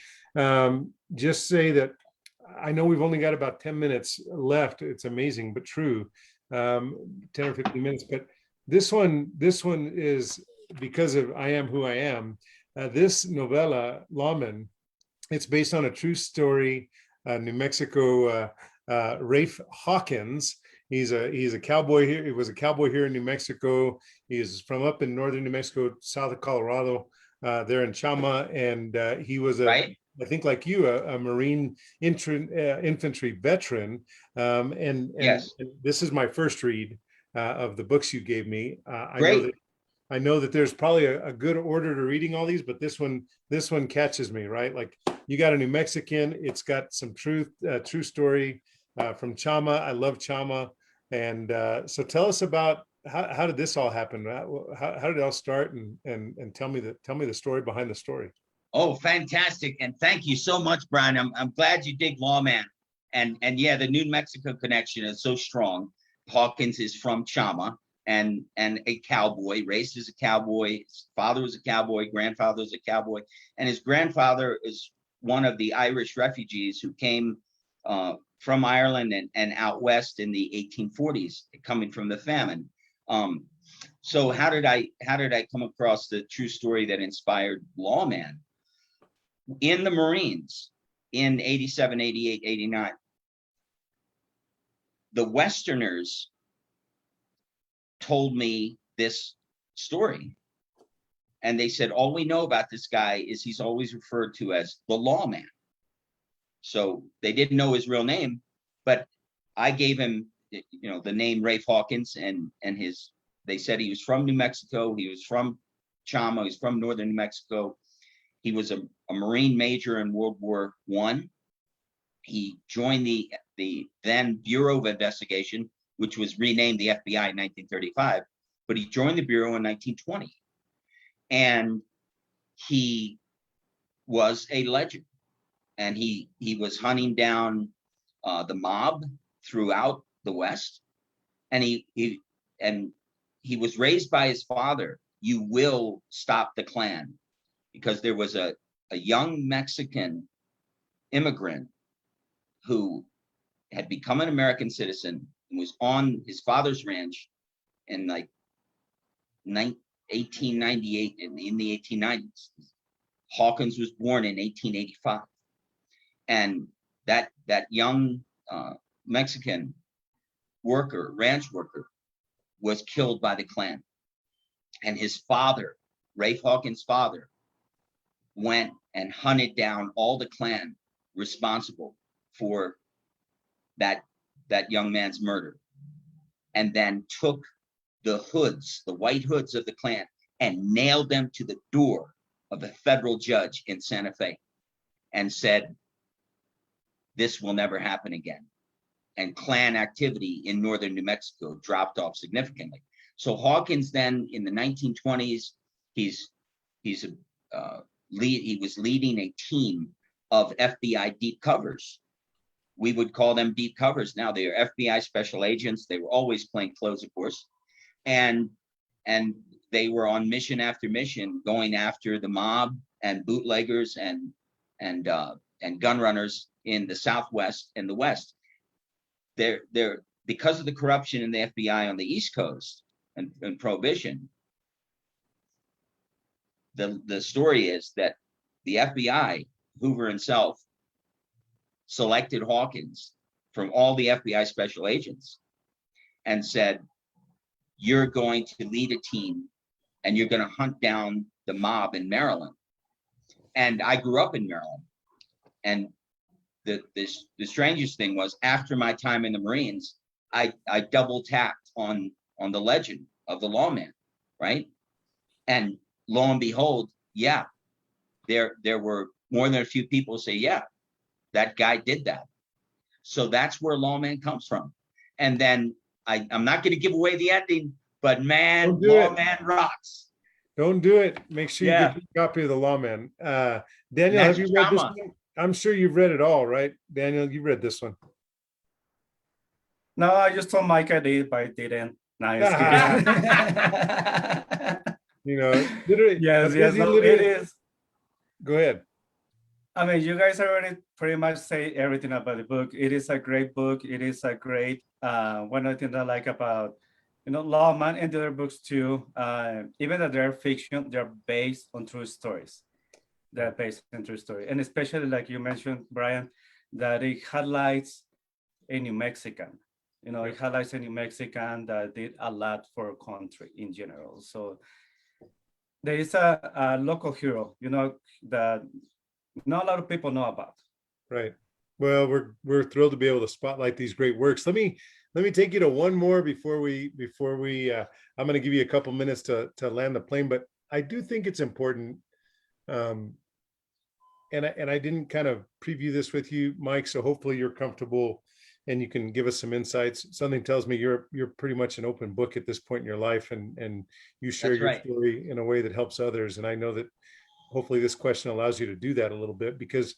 just say that I know we've only got about 10 minutes left. It's amazing, but true. 10 or 15 minutes. But this one is because of I Am Who I Am. This novella, Lawman, it's based on a true story. New Mexico, Rafe Hawkins. He's a cowboy here. He was a cowboy here in New Mexico. He's from up in northern New Mexico, south of Colorado, there in Chama, and he was Right. I think like you, a Marine infantry veteran. And Yes. this is my first read of the books you gave me. Great. I know that there's probably a good order to reading all these, but this one catches me, right? Like you got a New Mexican, it's got some true story from Chama. I love Chama. And so tell us about how did this all happen? How did it all start? And tell me the story behind the story. Oh, fantastic. And thank you so much, Brian. I'm glad you dig Lawman. And yeah, the New Mexico connection is so strong. Hawkins is from Chama and a cowboy, raised as a cowboy. His father was a cowboy, grandfather was a cowboy, and his grandfather is one of the Irish refugees who came from Ireland and out west in the 1840s, coming from the famine. So how did I come across the true story that inspired Lawman? In the Marines in 87, 88, 89, the Westerners told me this story. And they said, all we know about this guy is he's always referred to as the Lawman. So they didn't know his real name, but I gave him, the name Rafe Hawkins, and they said he was from New Mexico. He was from Chama. He was from northern New Mexico. He was a Marine major in World War I. He joined the then Bureau of Investigation, which was renamed the FBI in 1935, but he joined the Bureau in 1920. And he was a legend. And he was hunting down the mob throughout the West. And he was raised by his father. You will stop the Klan, because there was a young Mexican immigrant who had become an American citizen and was on his father's ranch in like 1898, in the 1890s. Hawkins was born in 1885. And that young Mexican ranch worker, was killed by the Klan. And his father, Rafe Hawkins' father, went and hunted down all the Klan responsible for that young man's murder, and then took the white hoods of the Klan, and nailed them to the door of a federal judge in Santa Fe, and said, this will never happen again. And Klan activity in northern New Mexico dropped off significantly. So Hawkins then, in the 1920s, he was leading a team of FBI deep covers. We would call them deep covers. Now they are FBI special agents. They were always plainclothes, of course, and they were on mission after mission, going after the mob and bootleggers and gun runners in the Southwest and the West. They're because of the corruption in the FBI on the East Coast and prohibition. The story is that the FBI, Hoover himself, selected Hawkins from all the FBI special agents and said, you're going to lead a team and you're going to hunt down the mob in Maryland. And I grew up in Maryland. And the strangest thing was, after my time in the Marines, I double tapped on the legend of the Lawman, right? And lo and behold, yeah, there were more than a few people say, yeah, that guy did that. So that's where Lawman comes from. And then I'm not going to give away the ending, but man, Lawman rocks. Don't do it. Make sure you get a copy of the Lawman. Daniel, have you read this one? I'm sure you've read it all, right? Daniel, you read this one. No, I just told Mike I did, but I didn't. Nice. Literally. Yes, it is. Go ahead. I mean, you guys already pretty much say everything about the book. It is a great book. It is a great, one of the things I like about, Lawman and the other books too, even though they're fiction, they're based on true stories. They're based on true story. And especially like you mentioned, Brian, that it highlights a New Mexican. It highlights a New Mexican that did a lot for a country in general. So there is a local hero, that not a lot of people know about. Right. Well, we're thrilled to be able to spotlight these great works. Let me take you to one more before we I'm going to give you a couple minutes to land the plane, but I do think it's important. And I didn't kind of preview this with you, Mike, so hopefully you're comfortable and you can give us some insights. Something tells me you're pretty much an open book at this point in your life, and you share That's your right. story in a way that helps others. And I know that hopefully this question allows you to do that a little bit, because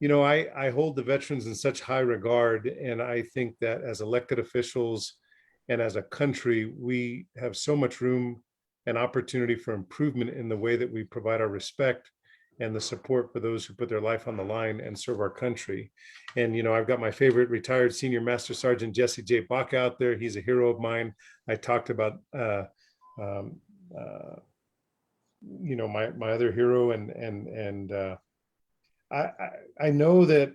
I hold the veterans in such high regard, and I think that as elected officials and as a country, we have so much room and opportunity for improvement in the way that we provide our respect and the support for those who put their life on the line and serve our country. And I've got my favorite retired senior master sergeant Jesse J. Bach out there. He's a hero of mine. I talked about my other hero, and I know that,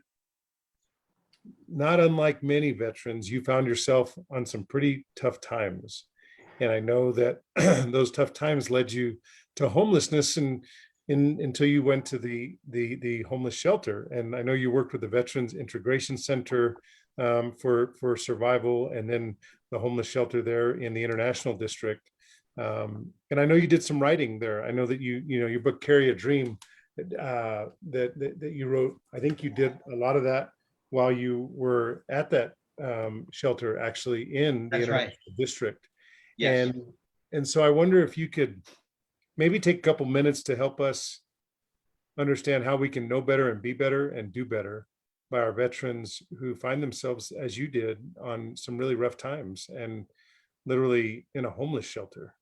not unlike many veterans, you found yourself on some pretty tough times. And I know that those tough times led you to homelessness until you went to the homeless shelter. And I know you worked with the Veterans Integration Center for survival, and then the homeless shelter there in the International District. And I know you did some writing there. I know that your book Carry a Dream, that you wrote. I think you did a lot of that while you were at that shelter, actually, in the That's right. International District. Yes. And so I wonder if you could maybe take a couple minutes to help us understand how we can know better and be better and do better by our veterans who find themselves, as you did, on some really rough times and literally in a homeless shelter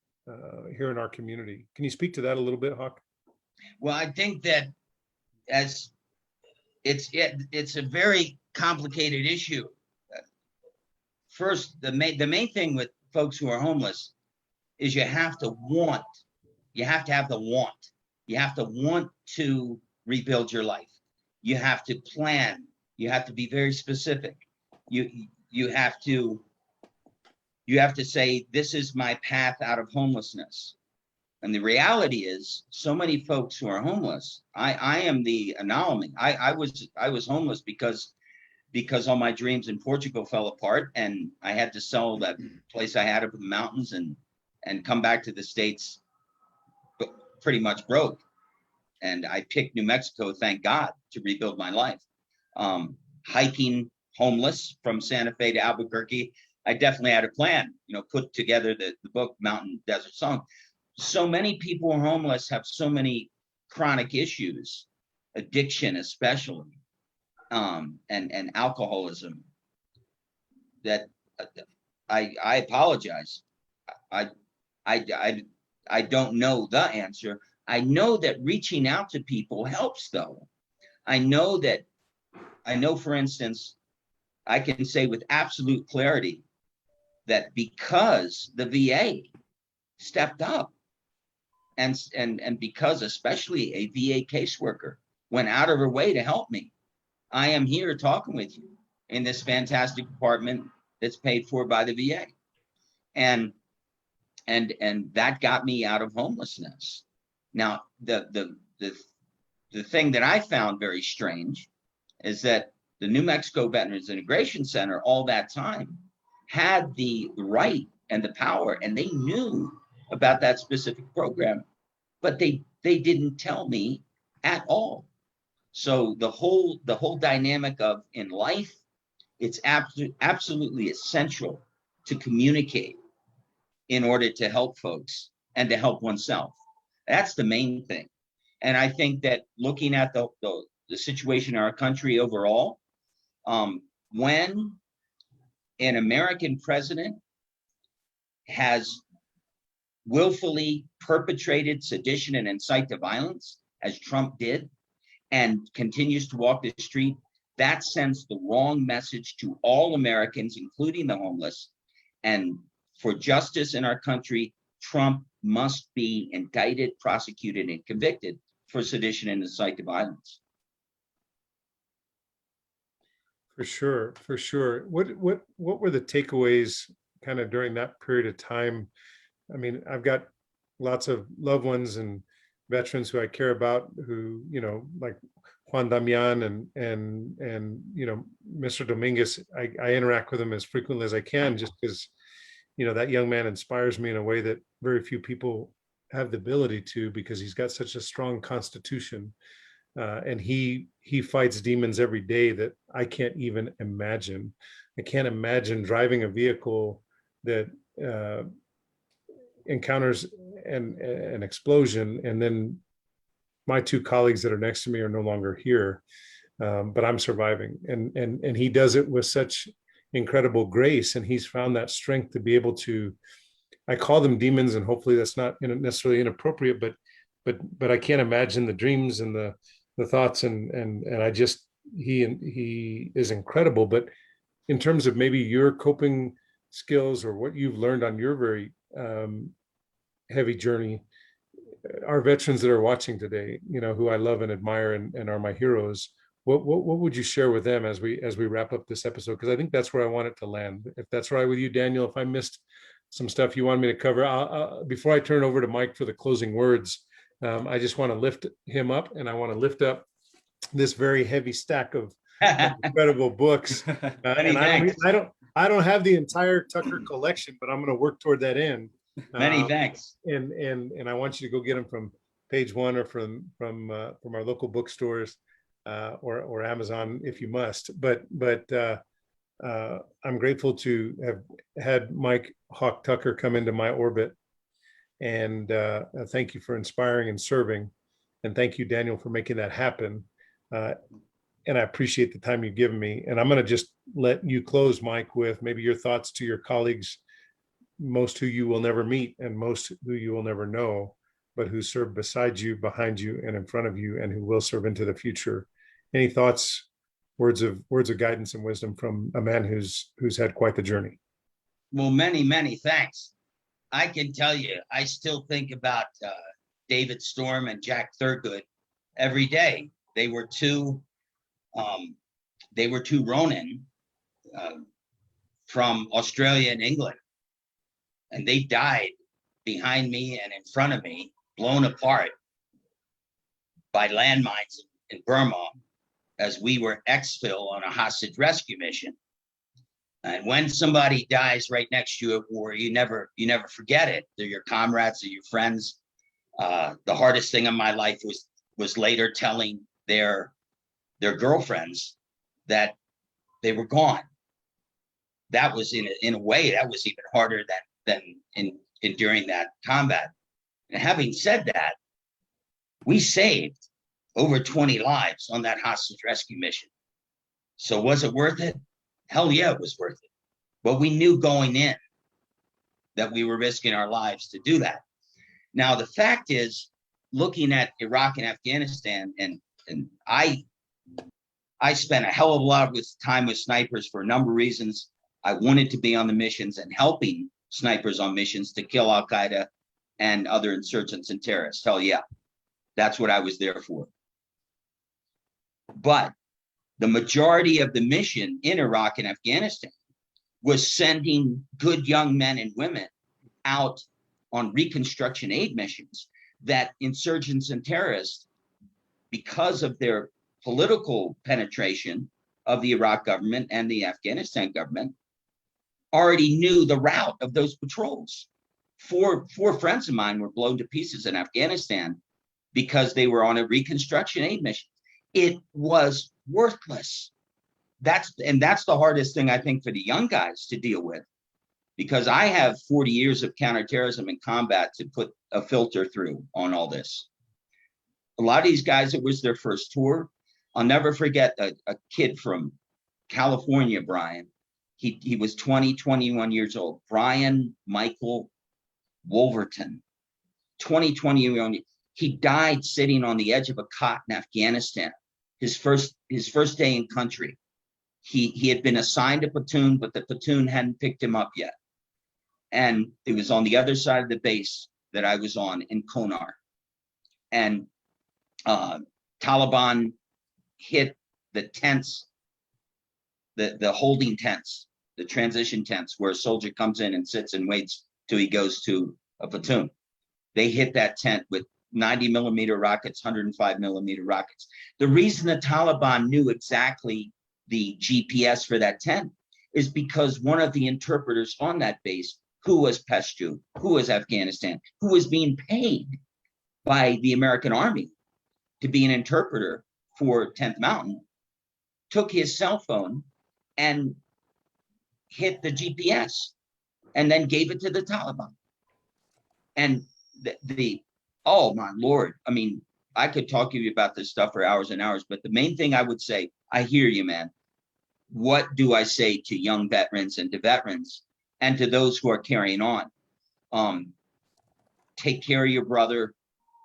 here in our community. Can you speak to that a little bit, Hawk? Well, I think that as it's a very complicated issue. First, the main thing with folks who are homeless is you have to have the want. You have to want to rebuild your life. You have to plan. You have to be very specific. You have to say, this is my path out of homelessness. And the reality is, so many folks who are homeless, I am the anomaly. I was homeless because all my dreams in Portugal fell apart, and I had to sell that place I had up in the mountains and come back to the States pretty much broke. And I picked New Mexico, thank God, to rebuild my life. Hiking homeless from Santa Fe to Albuquerque, I definitely had a plan, put together the book Mountain Desert Song. So many people who are homeless have so many chronic issues, addiction especially, and alcoholism, that I apologize. I don't know the answer. I know that reaching out to people helps, though. I know, for instance, I can say with absolute clarity that because the VA stepped up, and because especially a VA caseworker went out of her way to help me, I am here talking with you in this fantastic department that's paid for by the VA. And that got me out of homelessness. Now, the thing that I found very strange is that the New Mexico Veterans Integration Center all that time had the right and the power, and they knew about that specific program, but they didn't tell me at all. So the whole dynamic of, in life, it's absolutely essential to communicate in order to help folks and to help oneself. That's the main thing. And I think that looking at the situation in our country overall, when an American president has willfully perpetrated sedition and incite to violence, as Trump did, and continues to walk the street, that sends the wrong message to all Americans, including the homeless. And for justice in our country, Trump must be indicted, prosecuted, and convicted for sedition and incite to violence. For sure, for sure. What were the takeaways kind of during that period of time? I mean, I've got lots of loved ones and veterans who I care about, who, you know, like Juan Damian and you know, Mr. Dominguez. I interact with him as frequently as I can, just because, you know, that young man inspires me in a way that very few people have the ability to, because he's got such a strong constitution. And he fights demons every day that I can't even imagine. I can't imagine driving a vehicle that encounters an explosion, and then my two colleagues that are next to me are no longer here, but I'm surviving. And he does it with such incredible grace, and he's found that strength to be able to. I call them demons, and hopefully that's not necessarily inappropriate, but I can't imagine the dreams and the thoughts, and I just, he is incredible. But in terms of maybe your coping skills or what you've learned on your very heavy journey, our veterans that are watching today, you know, who I love and admire and are my heroes, what would you share with them as we wrap up this episode? Because I think that's where I want it to land. If that's right with you, Daniel, if I missed some stuff you want me to cover, I'll before I turn over to Mike for the closing words, I just want to lift him up, and I want to lift up this very heavy stack of incredible books. And I don't have the entire Tucker collection, but I'm going to work toward that end. Many thanks. And I want you to go get them from Page One or from our local bookstores or Amazon if you must. But I'm grateful to have had Mike Hawk Tucker come into my orbit. And thank you for inspiring and serving. And thank you, Daniel, for making that happen. And I appreciate the time you've given me. And I'm going to just let you close, Mike, with maybe your thoughts to your colleagues, most who you will never meet and most who you will never know, but who serve beside you, behind you, and in front of you, and who will serve into the future. Any thoughts, words of guidance and wisdom from a man who's had quite the journey? Well, many thanks. I can tell you, I still think about David Storm and Jack Thurgood every day. They were two Ronin from Australia and England, and they died behind me and in front of me, blown apart by landmines in Burma as we were exfil on a hostage rescue mission. And when somebody dies right next to you at war, you never forget it. They're your comrades, they're your friends. The hardest thing in my life was later telling their girlfriends that they were gone. That was in a way that was even harder than during that combat. And having said that, we saved over 20 lives on that hostage rescue mission. So was it worth it? Hell yeah, it was worth it. But we knew going in that we were risking our lives to do that. Now, the fact is, looking at Iraq and Afghanistan, and I spent a hell of a lot of time with snipers for a number of reasons. I wanted to be on the missions and helping snipers on missions to kill Al-Qaeda and other insurgents and terrorists. Hell yeah, that's what I was there for. But the majority of the mission in Iraq and Afghanistan was sending good young men and women out on reconstruction aid missions that insurgents and terrorists, because of their political penetration of the Iraq government and the Afghanistan government, already knew the route of those patrols. Four friends of mine were blown to pieces in Afghanistan because they were on a reconstruction aid mission. It was worthless. That's the hardest thing, I think, for the young guys to deal with, because I have 40 years of counterterrorism and combat to put a filter through on all this. A lot of these guys, it was their first tour. I'll never forget a kid from California, Brian. He was 21 years old. Brian Michael Wolverton, 21. He died sitting on the edge of a cot in Afghanistan. His first day in country. He had been assigned a platoon, but the platoon hadn't picked him up yet. And it was on the other side of the base that I was on in Konar. And Taliban hit the tents, the holding tents, the transition tents, where a soldier comes in and sits and waits till he goes to a platoon. They hit that tent with 90 millimeter rockets, 105 millimeter rockets. The reason the Taliban knew exactly the GPS for that tent is because one of the interpreters on that base, who was Pashtu, who was Afghanistan, who was being paid by the American Army to be an interpreter for 10th Mountain, took his cell phone and hit the GPS and then gave it to the Taliban. And oh my Lord, I mean, I could talk to you about this stuff for hours and hours, but the main thing I would say, I hear you, man. What do I say to young veterans and to veterans and to those who are carrying on? Take care of your brother,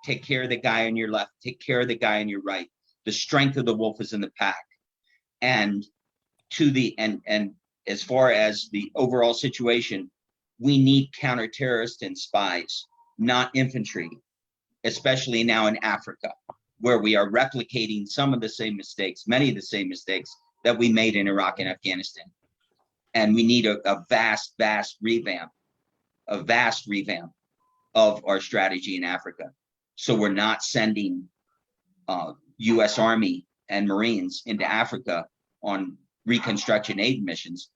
take care of the guy on your left, take care of the guy on your right. The strength of the wolf is in the pack. And as far as the overall situation, we need counter-terrorists and spies, not infantry, especially now in Africa, where we are replicating some of the same mistakes, many of the same mistakes that we made in Iraq and Afghanistan. And we need a vast revamp of our strategy in Africa. So we're not sending US Army and Marines into Africa on reconstruction aid missions,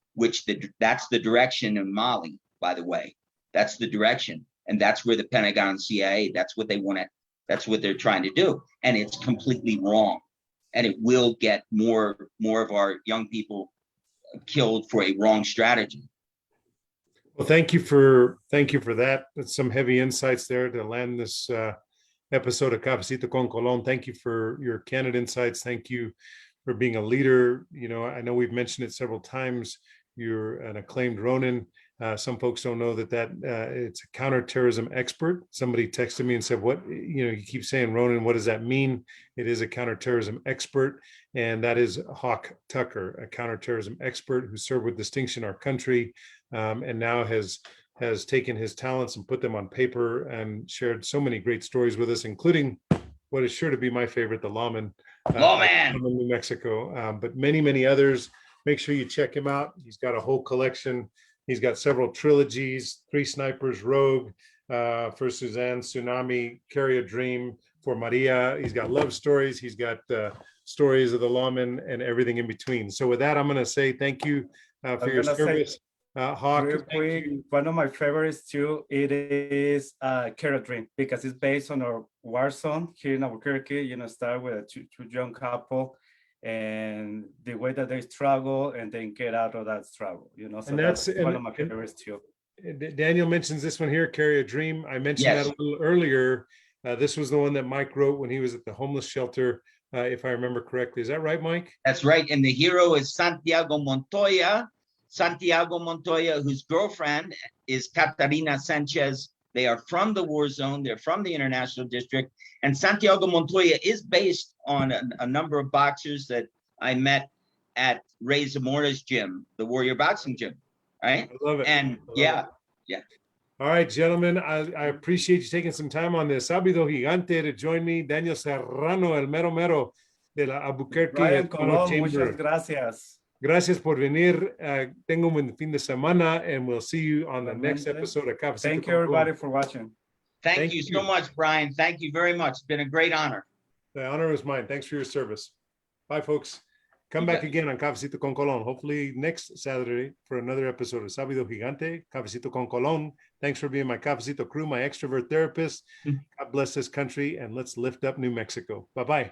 that's the direction in Mali, by the way. That's the direction. And that's where the Pentagon and CIA, that's what they want to, that's what they're trying to do. And it's completely wrong. And it will get more of our young people killed for a wrong strategy. Well, thank you for that. That's some heavy insights there to land this episode of Cafecito con Colon. Thank you for your candid insights. Thank you for being a leader. You know, I know we've mentioned it several times. You're an acclaimed Ronin. Some folks don't know that it's a counterterrorism expert. Somebody texted me and said, "What? You know, you keep saying Ronin. What does that mean?" It is a counterterrorism expert, and that is Hawk Tucker, a counterterrorism expert who served with distinction our country, and now has taken his talents and put them on paper and shared so many great stories with us, including what is sure to be my favorite, the Lawman. Lawman, New Mexico, but many others. Make sure you check him out. He's got a whole collection. He's got several trilogies: Three Snipers, Rogue, for Suzanne, Tsunami, Carry a Dream, for Maria. He's got love stories. He's got stories of the lawman and everything in between. So with that, I'm going to say thank you for your service. Hawk, real quick, one of my favorites too, it is Carry a Dream, because it's based on our war zone here in Albuquerque. You know, start with a two young couple and the way that they struggle and then get out of that struggle, you know. So and that's one of my favorites too. Daniel mentions this one here, Carry a Dream. I mentioned Yes. that a little earlier. This was the one that Mike wrote when he was at the homeless shelter, if I remember correctly. Is that right, Mike? That's right. And the hero is Santiago Montoya. Santiago Montoya, whose girlfriend is Catarina Sanchez. They are from the war zone. They're from the International District. And Santiago Montoya is based on a number of boxers that I met at Ray Zamora's gym, the Warrior Boxing Gym. Right? I love it. And yeah. All right, gentlemen, I appreciate you taking some time on this. Sábado Gigante to join me, Daniel Serrano, el mero mero de la Albuquerque Brian Hispano Colon, Chamber. muchas gracias. Gracias por venir. Tengo un buen fin de semana, and we'll see you on the next Igualmente. episode of Cafecito Thank you, con everybody, Colon. for watching. Thank you so much, Brian. Thank you very much. It's been a great honor. The honor is mine. Thanks for your service. Bye, folks. Come You back bet. again on Cafecito con Colon, hopefully next Saturday for another episode of Sábado Gigante, Cafecito con Colon. Thanks for being my Cafecito crew, my extrovert therapist. God bless this country, and let's lift up New Mexico. Bye-bye.